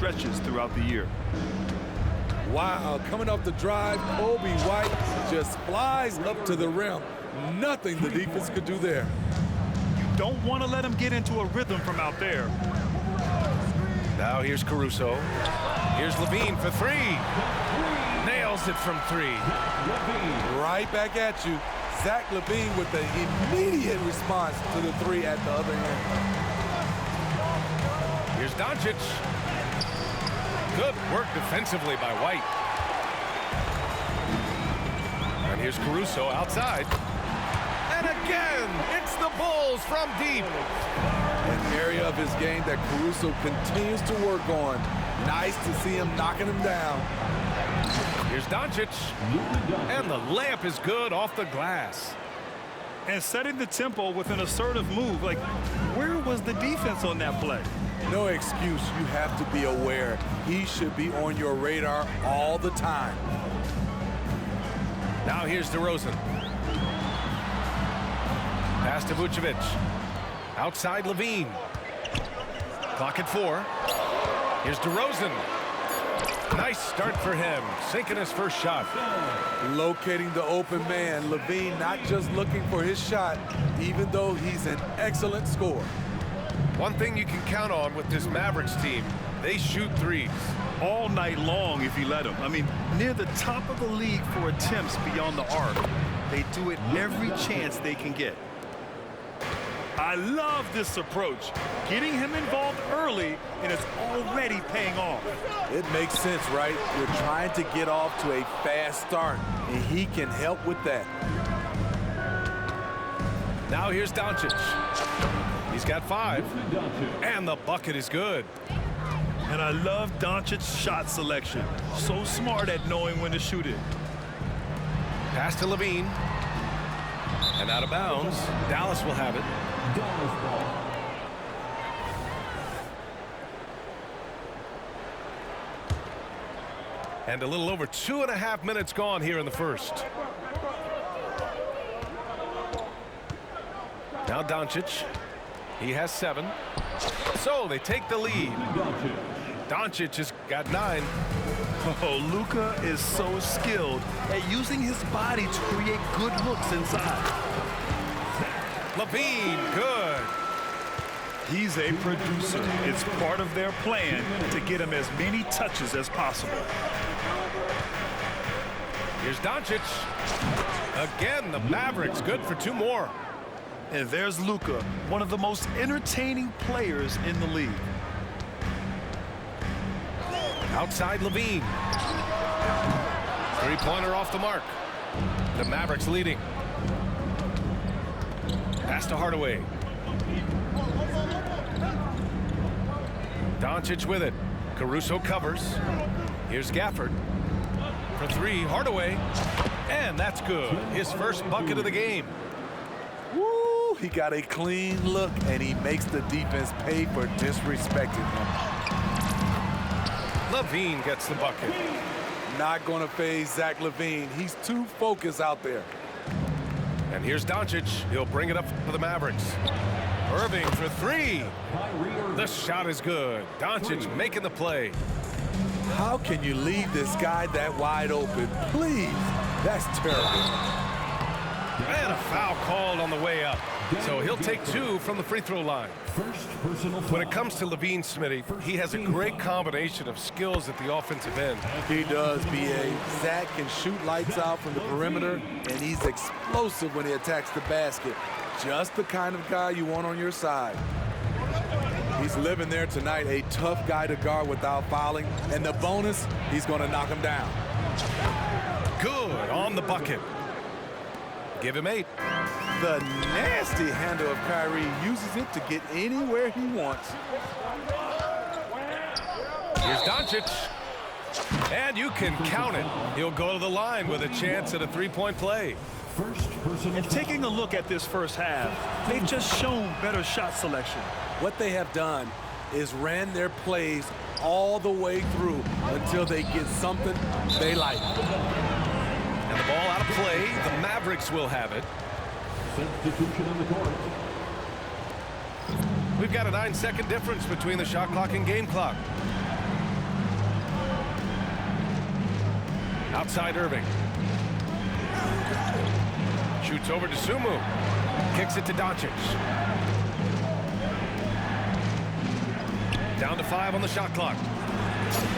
stretches throughout the year. Wow, coming off the drive, Kobe White just flies up to the rim. Nothing the defense could do there. You don't want to let him get into a rhythm from out there. Now here's Caruso. Here's Levine for three. Nails it from three. Right back at you. Zach LaVine with the immediate response to the three at the other end. Here's Doncic. Good work defensively by White. And here's Caruso outside. And again, it's the Bulls from deep. An area of his game that Caruso continues to work on. Nice to see him knocking him down. Here's Doncic. And the layup is good off the glass. And setting the tempo with an assertive move. Like, where was the defense on that play? No excuse. You have to be aware. He should be on your radar all the time. Now here's DeRozan. Pass to Vucevic. Outside Levine. Clock at 4. Here's DeRozan. Nice start for him. Sinking his first shot. Locating the open man. Levine not just looking for his shot, even though he's an excellent scorer. One thing you can count on with this Mavericks team, they shoot threes. All night long if you let them. I mean, near the top of the league for attempts beyond the arc. They do it every chance they can get. I love this approach. Getting him involved early, and it's already paying off. It makes sense, right? You're trying to get off to a fast start, and he can help with that. Now here's Doncic. He's got 5, and the bucket is good. And I love Doncic's shot selection. So smart at knowing when to shoot it. Pass to Levine. And out of bounds. Dallas will have it. And a little over 2.5 minutes gone here in the first. Now Doncic. He has 7. So they take the lead. Doncic has got 9. Oh, Luka is so skilled at using his body to create good looks inside. Levine, good. He's a producer. It's part of their plan to get him as many touches as possible. Here's Doncic. Again, the Mavericks good for 2 more. And there's Luka, one of the most entertaining players in the league. Outside Levine. Three-pointer off the mark. The Mavericks leading. Pass to Hardaway. Doncic with it. Caruso covers. Here's Gafford. For 3, Hardaway. And that's good. His first bucket of the game. Woo! He got a clean look, and he makes the defense pay for disrespecting him. Levine gets the bucket. Not going to phase Zach LaVine. He's too focused out there. And here's Doncic. He'll bring it up for the Mavericks. Irving for 3. The shot is good. Doncic making the play. How can you leave this guy that wide open? Please. That's terrible. And a foul called on the way up. So he'll take 2 from the free throw line. When it comes to Levine, Smitty, he has a great combination of skills at the offensive end. He does, B.A. Zach can shoot lights out from the perimeter, and he's explosive when he attacks the basket. Just the kind of guy you want on your side. He's living there tonight, a tough guy to guard without fouling. And the bonus, he's going to knock him down. Good on the bucket. Give him 8. The nasty handle of Kyrie uses it to get anywhere he wants. Here's Doncic. And you can count it. He'll go to the line with a chance at a 3-point play. And taking a look at this first half, they've just shown better shot selection. What they have done is ran their plays all the way through until they get something they like. And the ball out of play. The Mavericks will have it. Substitution on the court. We've got a 9-second difference between the shot clock and game clock. Outside Irving. Shoots over to Sumu. Kicks it to Doncic. Down to 5 on the shot clock.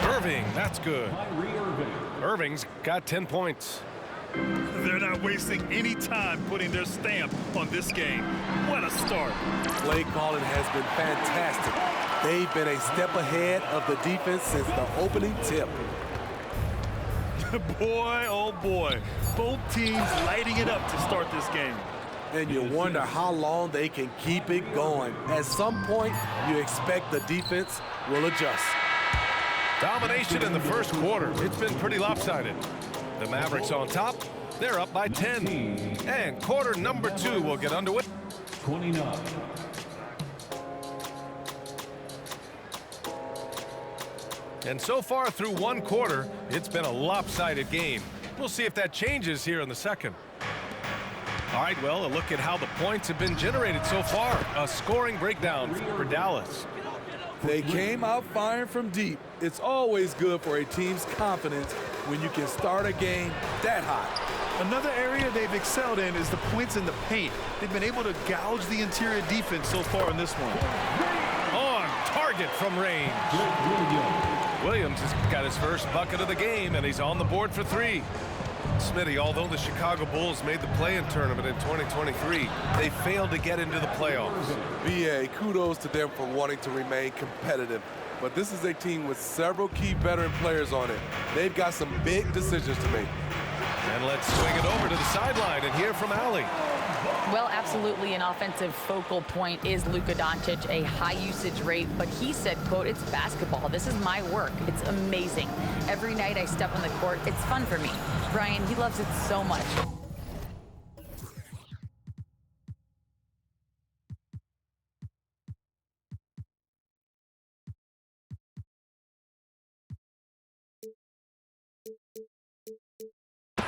Irving, that's good. Irving's got 10 points. They're not wasting any time putting their stamp on this game. What a start. Play calling has been fantastic. They've been a step ahead of the defense since the opening tip. Boy, oh boy. Both teams lighting it up to start this game. And you wonder how long they can keep it going. At some point, you expect the defense will adjust. Domination in the first quarter. It's been pretty lopsided. The Mavericks on top. They're up by 10. And quarter number 2 will get underway. 29. And so far through one quarter, it's been a lopsided game. We'll see if that changes here in the second. All right, well, a look at how the points have been generated so far. A scoring breakdown for Dallas. They came out firing from deep. It's always good for a team's confidence when you can start a game that hot. Another area they've excelled in is the points in the paint. They've been able to gouge the interior defense so far in this one. On target from range. Williams has got his first bucket of the game, and he's on the board for 3. Smitty, although the Chicago Bulls made the play-in tournament in 2023, they failed to get into the playoffs. BA, kudos to them for wanting to remain competitive. But this is a team with several key veteran players on it. They've got some big decisions to make. And let's swing it over to the sideline and hear from Allie. Well, absolutely an offensive focal point is Luka Doncic, a high usage rate, but he said, quote, "It's basketball. This is my work. It's amazing. Every night I step on the court, it's fun for me." Brian, he loves it so much.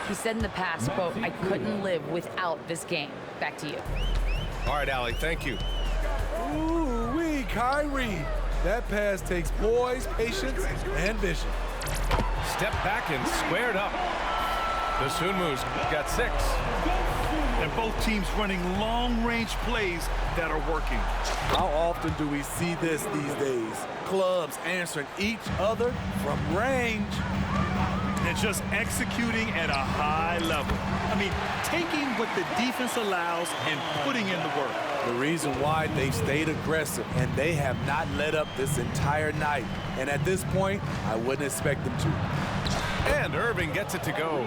He said in the past, quote, "I couldn't live without this game." Back to you. All right, Allie, thank you. Ooh-wee, Kyrie. That pass takes poise, patience, and vision. Step back and squared up. The Sunmu's got 6. And both teams running long-range plays that are working. How often do we see this these days? Clubs answering each other from range. And just executing at a high level. I mean, taking what the defense allows and putting in the work. The reason why they've stayed aggressive, and they have not let up this entire night. And at this point, I wouldn't expect them to. And Irving gets it to go.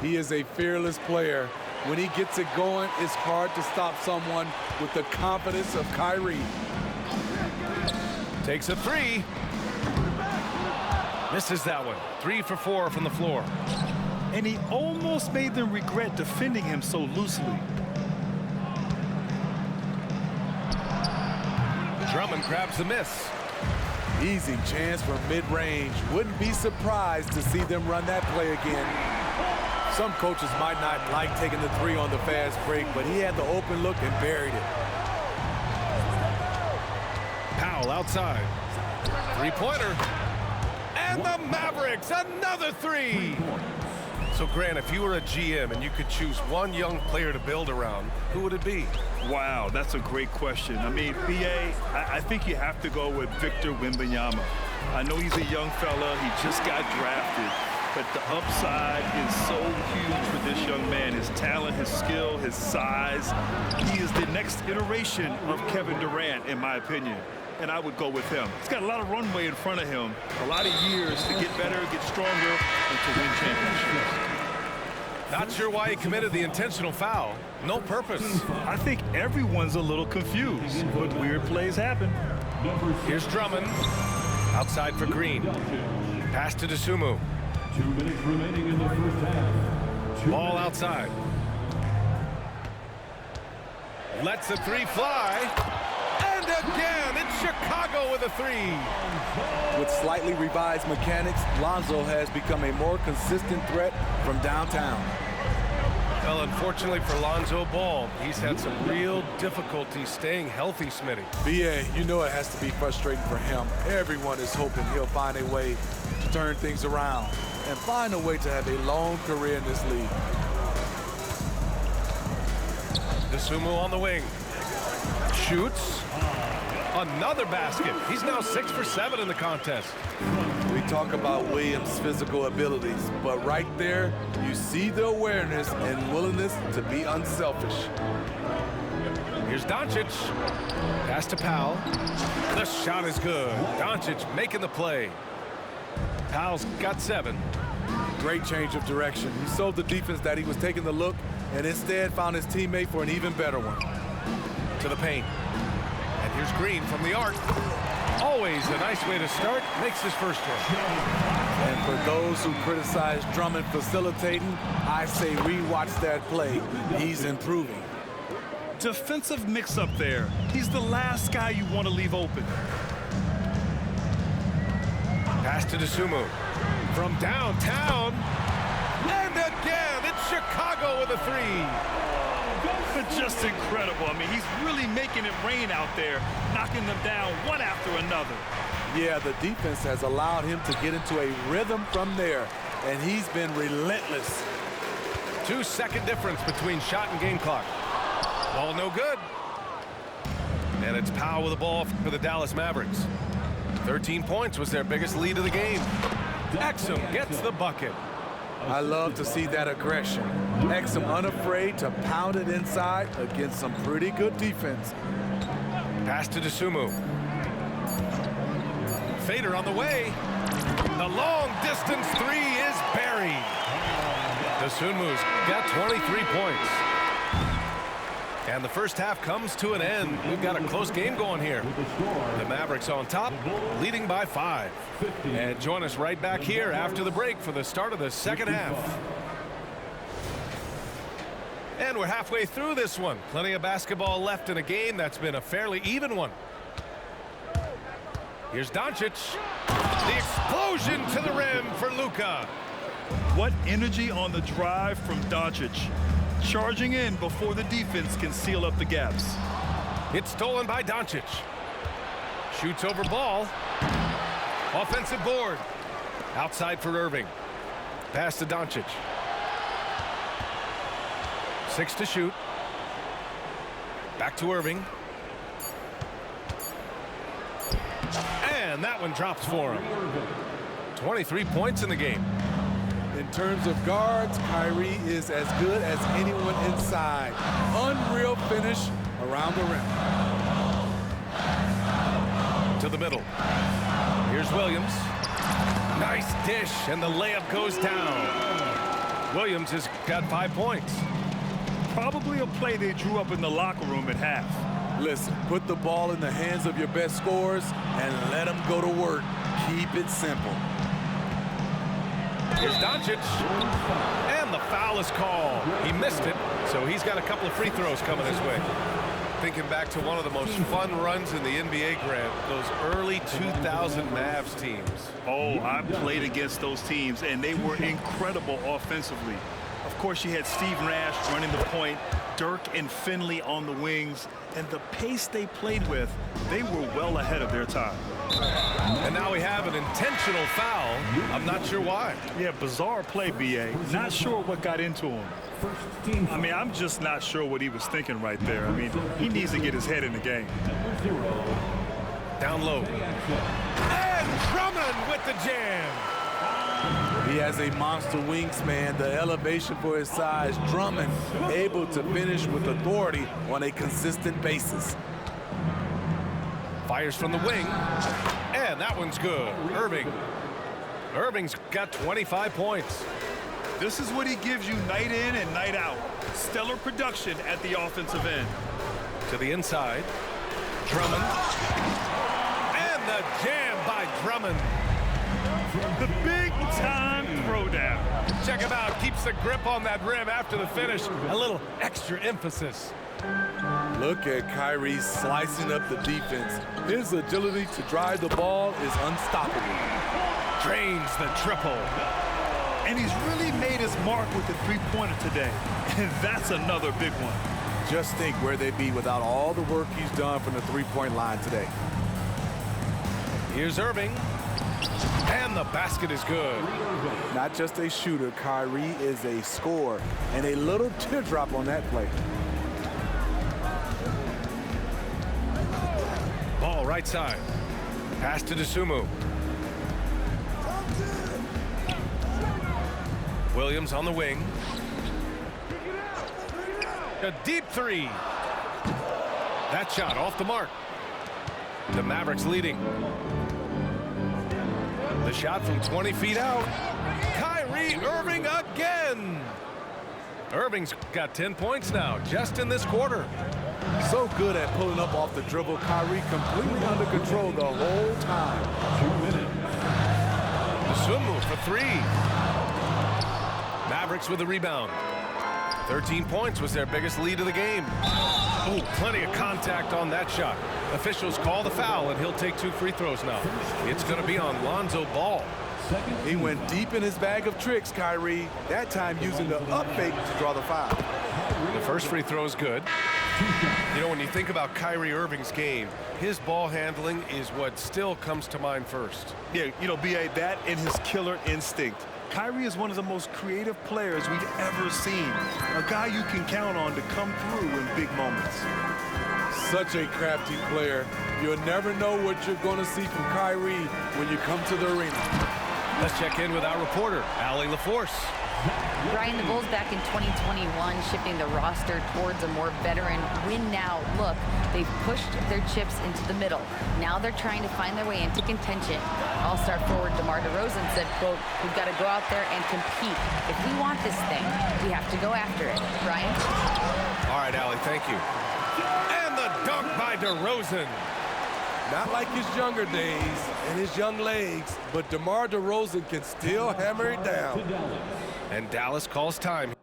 He is a fearless player. When he gets it going, it's hard to stop someone with the confidence of Kyrie. Takes a 3. Misses that one. 3 for 4 from the floor. And he almost made them regret defending him so loosely. Drummond grabs the miss. Easy chance from mid-range. Wouldn't be surprised to see them run that play again. Some coaches might not like taking the 3 on the fast break, but he had the open look and buried it. Powell outside. 3-pointer. And the Mavericks, another 3. So, Grant, if you were a GM and you could choose one young player to build around, who would it be? Wow, that's a great question. I mean, BA, I think you have to go with Victor Wembanyama. I know he's a young fella. He just got drafted. But the upside is so huge for this young man. His talent, his skill, his size. He is the next iteration of Kevin Durant, in my opinion. And I would go with him. He's got a lot of runway in front of him, a lot of years to get better, get stronger, and to win championships. Not sure why he committed the intentional foul. No purpose. I think everyone's a little confused, but weird plays happen. Here's Drummond. Outside for Green. Pass to Dosunmu. 2 minutes remaining in the first half. Ball outside. Lets the 3 fly. And again, it's Chicago with a 3. With slightly revised mechanics, Lonzo has become a more consistent threat from downtown. Well, unfortunately for Lonzo Ball, he's had some real difficulty staying healthy, Smitty. BA, you know it has to be frustrating for him. Everyone is hoping he'll find a way to turn things around. and find a way to have a long career in this league. Dosunmu on the wing. Shoots. Another basket. He's now 6 for 7 in the contest. We talk about Williams' physical abilities, but right there, you see the awareness and willingness to be unselfish. Here's Doncic. Pass to Powell. The shot is good. Doncic making the play. Powell's got 7. Great change of direction. He showed the defense that he was taking the look and instead found his teammate for an even better one. To the paint. And here's Green from the arc. Always a nice way to start. Makes his first one. And for those who criticize Drummond facilitating, I say rewatch that play. He's improving. Defensive mix-up there. He's the last guy you want to leave open. Pass to Dosunmu. From downtown. And again, it's Chicago with a 3. Just incredible. I mean, he's really making it rain out there, knocking them down one after another. Yeah, the defense has allowed him to get into a rhythm from there, and he's been relentless. 2-second difference between shot and game clock. Ball no good. And it's Powell with the ball for the Dallas Mavericks. 13 points was their biggest lead of the game. Exum gets the bucket. I love to see that aggression. Exum unafraid to pound it inside against some pretty good defense. Pass to Dosunmu. Fader on the way. The long distance 3 is buried. Dosunmu's got 23 points. And the first half comes to an end. We've got a close game going here. The Mavericks on top, leading by 5. And join us right back here after the break for the start of the second half. And we're halfway through this one. Plenty of basketball left in a game that's been a fairly even one. Here's Doncic. The explosion to the rim for Luka. What energy on the drive from Doncic. Charging in before the defense can seal up the gaps. It's stolen by Doncic. Shoots over ball. Offensive board. Outside for Irving. Pass to Doncic. 6 to shoot. Back to Irving. And that one drops for him. 23 points in the game. In terms of guards, Kyrie is as good as anyone inside. Unreal finish around the rim. To the middle. Here's Williams. Nice dish, and the layup goes down. Williams has got 5 points. Probably a play they drew up in the locker room at half. Listen, put the ball in the hands of your best scorers and let them go to work. Keep it simple. Here's Doncic. And the foul is called. He missed it, so he's got a couple of free throws coming his way. Thinking back to one of the most fun runs in the NBA, Grant, those early 2000 Mavs teams. Oh, I played against those teams, and they were incredible offensively. Of course, you had Steve Nash running the point, Dirk and Finley on the wings, and the pace they played with, they were well ahead of their time. And now we have an intentional foul. I'm not sure why. Yeah, bizarre play, B.A. Not sure what got into him. I mean, I'm just not sure what he was thinking right there. I mean, he needs to get his head in the game. Down low. And Drummond with the jam. He has a monster wingspan, the elevation for his size. Drummond able to finish with authority on a consistent basis. Fires from the wing. And that one's good. Irving. Irving's got 25 points. This is what he gives you night in and night out. Stellar production at the offensive end. To the inside. Drummond. And the jam by Drummond. The big-time throwdown. Check him out. Keeps the grip on that rim after the finish. A little extra emphasis. Look at Kyrie slicing up the defense. His agility to drive the ball is unstoppable. Drains the triple. And he's really made his mark with the three-pointer today. And that's another big one. Just think where they'd be without all the work he's done from the three-point line today. Here's Irving. And the The basket is good. Not just a shooter, Kyrie is a scorer, and a little teardrop on that play. Ball right side. Pass to DeSumo. Williams on the wing. A deep three. That shot off the mark. The Mavericks leading. The shot from 20 feet out. Kyrie Irving again. Irving's got 10 points now just in this quarter. So good at pulling up off the dribble. Kyrie completely under control the whole time. 2 minutes. DeSumo for three. Mavericks with the rebound. 13 points was their biggest lead of the game. Oh, plenty of contact on that shot. Officials call the foul, and he'll take 2 free throws now. It's going to be on Lonzo Ball. He went deep in his bag of tricks, Kyrie. That time using the up fake to draw the foul. The first free throw is good. You know, when you think about Kyrie Irving's game, his ball handling is what still comes to mind first. Yeah, you know, B.A., that and his killer instinct. Kyrie is one of the most creative players we've ever seen. A guy you can count on to come through in big moments. Such a crafty player. You'll never know what you're going to see from Kyrie when you come to the arena. Let's check in with our reporter, Allie LaForce. Brian, the Bulls back in 2021 shifting the roster towards a more veteran win-now look. They've pushed their chips into the middle. Now they're trying to find their way into contention. All-star forward DeMar DeRozan said, quote, "We've got to go out there and compete. If we want this thing, we have to go after it." Brian? All right, Allie, thank you. And the dunk by DeRozan. Not like his younger days and his young legs, but DeMar DeRozan can still hammer it down. And Dallas calls time.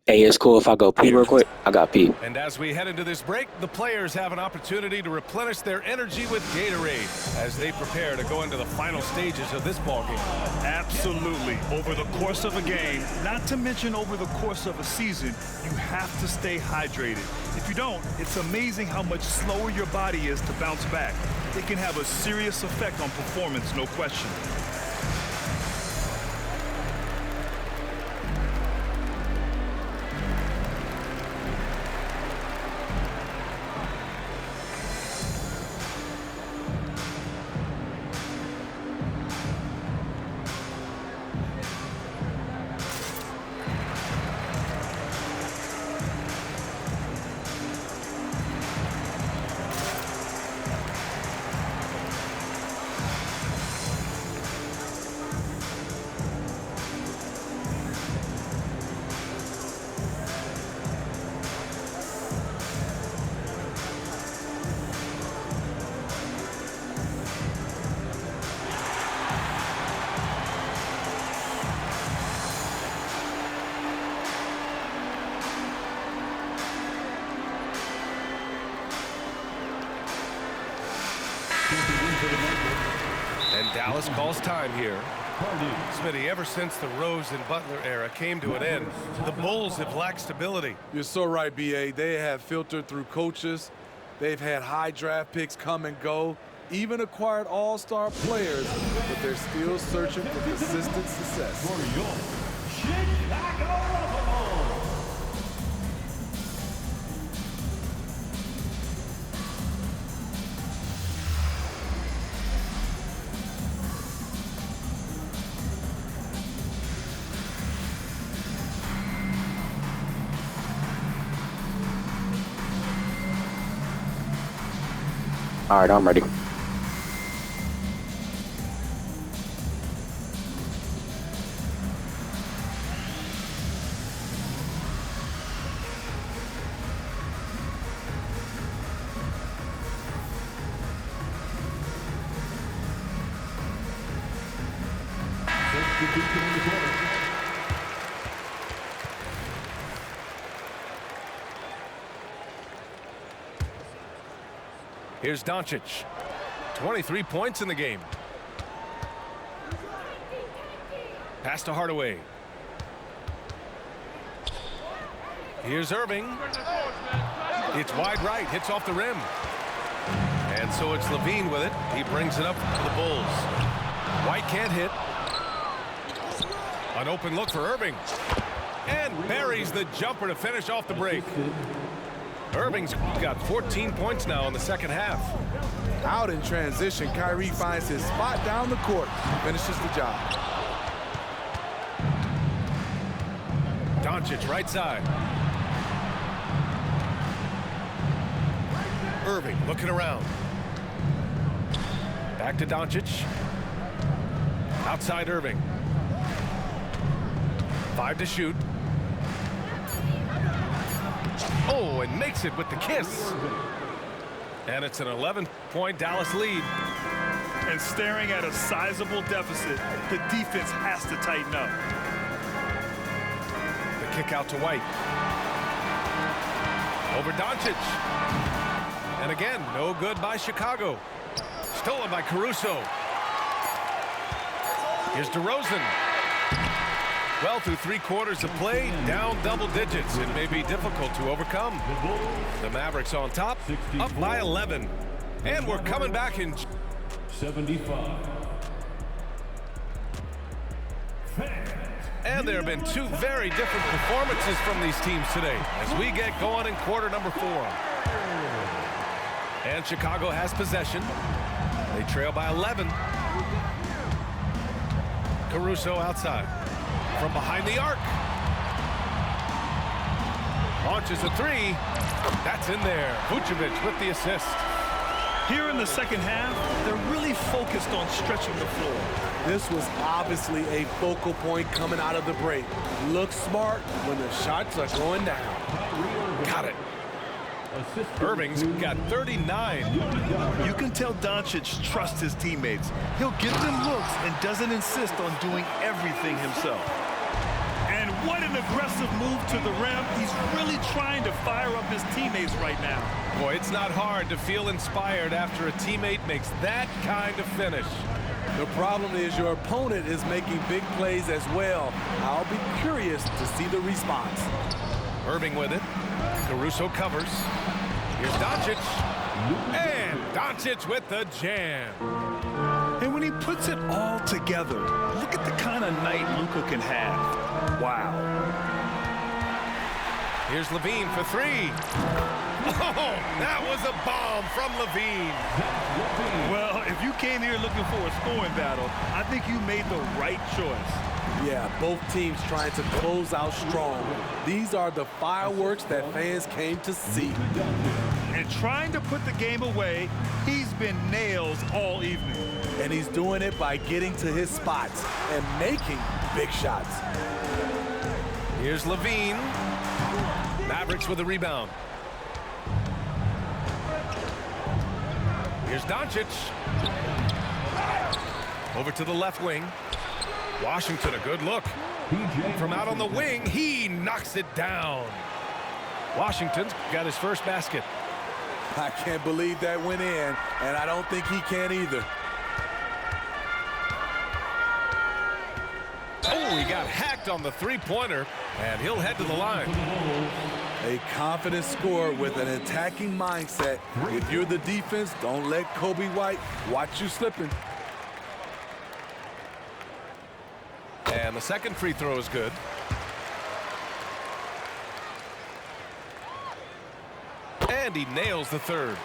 Hey, it's cool if I go pee real quick. I got pee. And as we head into this break, the players have an opportunity to replenish their energy with Gatorade as they prepare to go into the final stages of this ball game. Absolutely. Over the course of a game, not to mention over the course of a season, you have to stay hydrated. If you don't, it's amazing how much slower your body is to bounce back. It can have a serious effect on performance, no question. And Dallas calls time here. Smitty, ever since the Rose and Butler era came to an end, the Bulls have lacked stability. You're so right, B.A. They have filtered through coaches. They've had high draft picks come and go, even acquired all-star players, but they're still searching for consistent success. For your Chicago Bulls. All right, I'm ready. Substitution on the court. Here's Doncic. 23 points in the game. Pass to Hardaway. Here's Irving. It's wide right, hits off the rim. And so it's Levine with it. He brings it up for the Bulls. White can't hit. An open look for Irving. And buries the jumper to finish off the break. Irving's got 14 points now in the second half. Out in transition, Kyrie finds his spot down the court, finishes the job. Doncic right side. Irving looking around. Back to Doncic. Outside Irving. 5 to shoot. Oh, and makes it with the kiss. And it's an 11-point Dallas lead. And staring at a sizable deficit, the defense has to tighten up. The kick out to White. Over Doncic. And again, no good by Chicago. Stolen by Caruso. Here's DeRozan. Well, through 3 quarters of play, down double digits. It may be difficult to overcome. The Mavericks on top, up by 11. And we're coming back in 75. And there have been 2 very different performances from these teams today as we get going in quarter number 4. And Chicago has possession. They trail by 11. Caruso outside. From behind the arc. Launches a 3. That's in there. Vucevic with the assist. Here in the second half, they're really focused on stretching the floor. This was obviously a focal point coming out of the break. Look smart when the shots are going down. Got it. Irving's got 39. You can tell Doncic trusts his teammates. He'll give them looks and doesn't insist on doing everything himself. And what an aggressive move to the rim. He's really trying to fire up his teammates right now. Boy, it's not hard to feel inspired after a teammate makes that kind of finish. The problem is your opponent is making big plays as well. I'll be curious to see the response. Irving with it. Caruso covers. Here's Doncic. And Doncic with the jam. And when he puts it all together, look at the kind of night Luka can have. Wow. Here's Levine for 3. Oh, that was a bomb from Levine. Well, if you came here looking for a scoring battle, I think you made the right choice. Yeah, both teams trying to close out strong. These are the fireworks that fans came to see. And trying to put the game away, he's been nails all evening. And he's doing it by getting to his spots and making big shots. Here's Levine. Mavericks with a rebound. Here's Doncic. Over to the left wing. Washington, a good look. From out on the wing, he knocks it down. Washington's got his first basket. I can't believe that went in, and I don't think he can either. Oh, he got hacked on the three-pointer, and he'll head to the line. A confident scorer with an attacking mindset. If you're the defense, don't let Kobe White watch you slipping. And the second free throw is good. And he nails the third.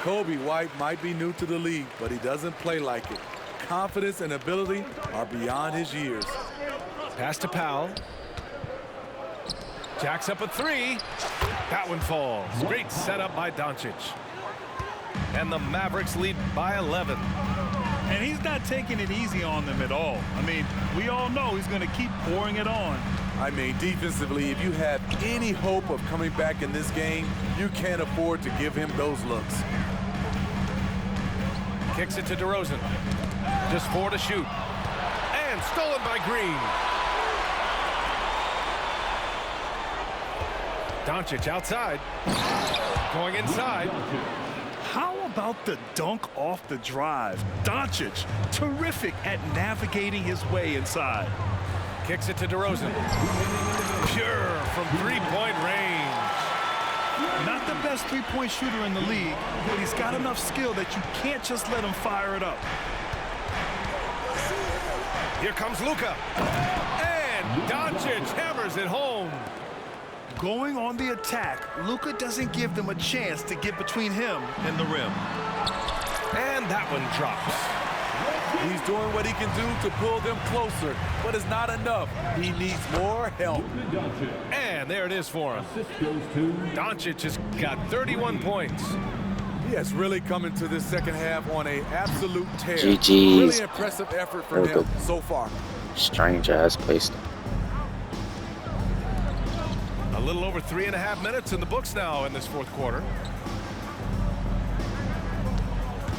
Kobe White might be new to the league, but he doesn't play like it. Confidence and ability are beyond his years. Pass to Powell. Jacks up a 3. That one falls. Great setup by Doncic. And the Mavericks lead by 11. And he's not taking it easy on them at all. I mean, we all know he's going to keep pouring it on. I mean, defensively, if you have any hope of coming back in this game, you can't afford to give him those looks. Kicks it to DeRozan. Just 4 to shoot. And stolen by Green. Doncic outside. Going inside. How about the dunk off the drive? Doncic, terrific at navigating his way inside. Kicks it to DeRozan. Pure from three-point range. Not the best three-point shooter in the league, but he's got enough skill that you can't just let him fire it up. Here comes Luka. And Doncic hammers it home. Going on the attack, Luka doesn't give them a chance to get between him and the rim. And that one drops. He's doing what he can do to pull them closer, but it's not enough. He needs more help. And there it is for him. Doncic has got 31 points. He has really come into this second half on an absolute tear. GG's. Really impressive effort from him so far. Strange ass place. A little over 3.5 minutes in the books now in this fourth quarter.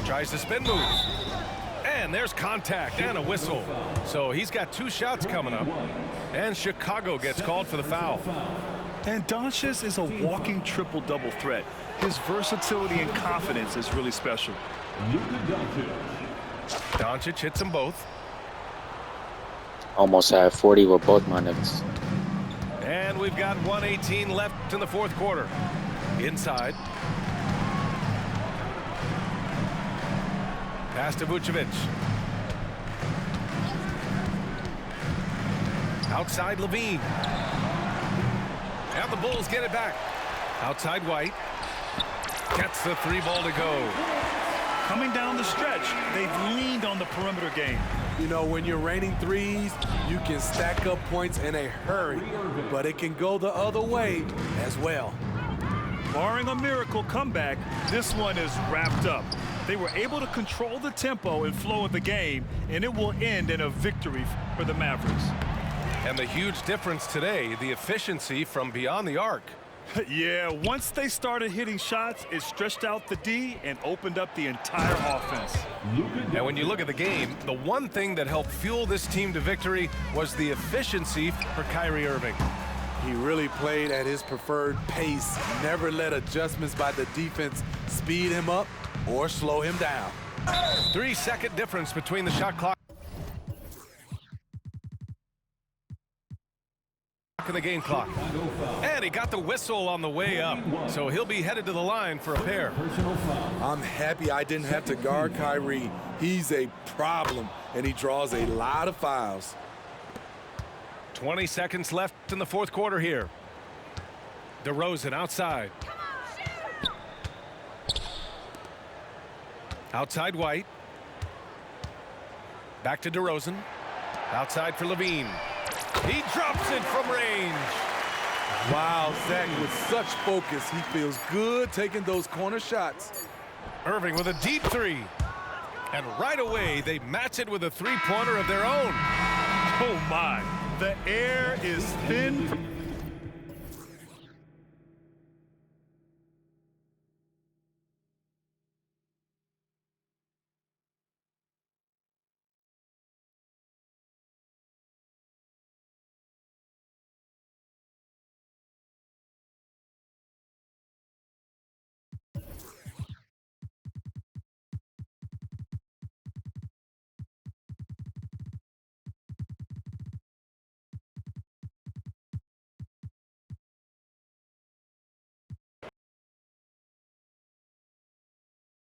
Tries the spin move. And there's contact and a whistle. So he's got 2 shots coming up. And Chicago gets called for the foul. And Doncic is a walking triple-double threat. His versatility and confidence is really special. Doncic hits them both. Almost had 40 with both my niggas. And we've got 1:18 left in the fourth quarter. Inside. Pass to Vucevic. Outside Levine. And the Bulls get it back. Outside White. Gets the 3-ball to go. Coming down the stretch, they've leaned on the perimeter game. You know, when you're raining threes, you can stack up points in a hurry, but it can go the other way as well. Barring a miracle comeback, this one is wrapped up. They were able to control the tempo and flow of the game, and it will end in a victory for the Mavericks. And the huge difference today, the efficiency from beyond the arc. Yeah, once they started hitting shots, it stretched out the D and opened up the entire offense. And when you look at the game, the one thing that helped fuel this team to victory was the efficiency for Kyrie Irving. He really played at his preferred pace, never let adjustments by the defense speed him up or slow him down. 3-second difference between the shot clock and the game clock. And he got the whistle on the way up, so he'll be headed to the line for a pair. I'm happy I didn't have to guard Kyrie. He's a problem, and he draws a lot of fouls. 20 seconds left in the fourth quarter here. DeRozan outside. Outside White. Back to DeRozan. Outside for Levine. He drops it from range. Wow, Zach, with such focus, he feels good taking those corner shots. Irving with a deep 3. And right away, they match it with a 3-pointer of their own. Oh, my. The air is thin.